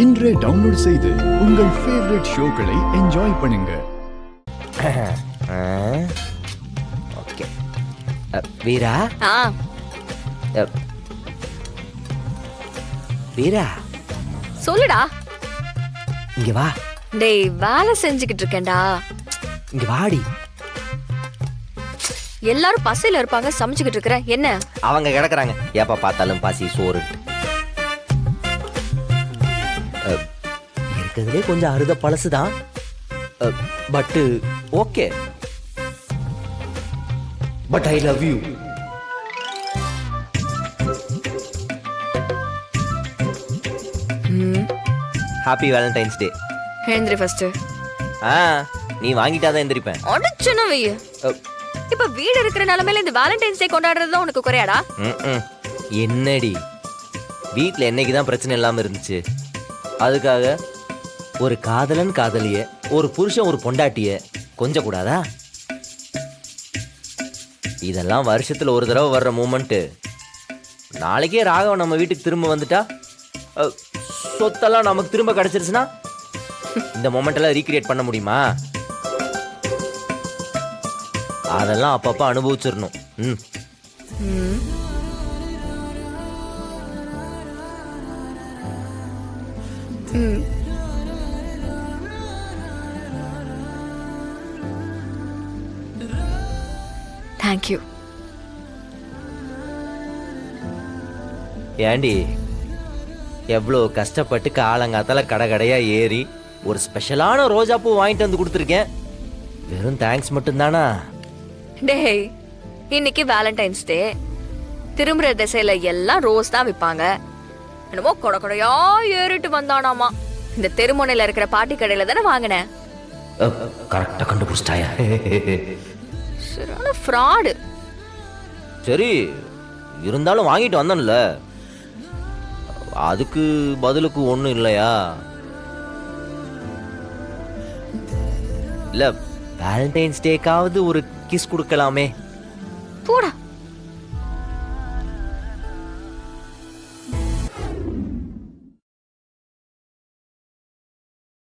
இன்றே டவுன்லோட் செய்து உங்கள் ஃபேவரட் ஷோக்களை என்ஜாய் பண்ணுங்க. ஓகே வீரா, வீரா சொல்லுடா. இங்க வா. டேய், வேலை செஞ்சுக்கிட்டு இருக்கேன்டா. இங்க வாடி. எல்லாரும் பசியில இருப்பாங்க, சமைச்சுக்கிட்டு இருக்கிற என்ன? அவங்க கிடக்குறாங்க, எப்ப பார்த்தாலும் பசி சோறு. இருக்கிறதுலே கொஞ்சம் அறுத பழசுதான், but okay. But I love you. Happy Valentine's day. எழுந்திரி ஃபர்ஸ்ட். நீ வாங்கிட்டாதான் எந்திரிப்பேன். அடிச்சுன வெய்ய. இப்ப வீடு இருக்கிற நிலைமையில இந்த வேலண்டைன்ஸ் டே கொண்டாடுறது உனக்கு குறையாடா? என்னடி, வீட்ல என்னைக்குதான் பிரச்சனை இல்லாம இருந்துச்சு? அதுக்காக ஒரு காதலன் காதலிய, ஒரு புருஷன் ஒரு பொண்டாட்டிய கொஞ்சம் கூடாதா? இதெல்லாம் வருஷத்துல ஒரு தடவை வர்ற மூமெண்ட். நாளைக்கே ராகவன் நம்ம வீட்டுக்கு திரும்ப வந்துட்டா, சொத்தெல்லாம் நமக்கு திரும்ப கிடைச்சிருச்சுன்னா இந்த மொமெண்ட் எல்லாம் ரீக்ரியேட் பண்ண முடியுமா? அதெல்லாம் அப்பப்ப அனுபவிச்சிடணும். தேங்க்யூ. ஏண்டி, எவ்வளோ கஷ்டப்பட்டு காலங்காத்தால கடை கடையா ஏறி ஒரு ஸ்பெஷலான ரோஜா பூ வாங்கிட்டு வந்து கொடுத்துருக்கேன். வெறும் தேங்க்ஸ் மட்டும்தானா? டேய், இன்னைக்கு வேலண்டைன்ஸ் டே. திரும்புற திசையில எல்லாம் ரோஸ் தான் விற்பாங்க. என்னமோ கொட கொடையா ஏறிட்டு வந்தானாமா. இந்த தெருமுனையில இருக்கிற பாட்டி கடையில தானே வாங்கினேன். கரெக்டா கண்டுபிடிச்சிட்டாயா? சரியான ஃப்ராடு. சரி, இருந்தாலும் வாங்கிட்டு வந்தேன்ல, அதுக்கு பதிலுக்கு ஒன்றும் இல்லையா? இல்ல, வேலண்டைன்ஸ் டேக்காவது ஒரு கிஸ் கொடுக்கலாமே. போடா.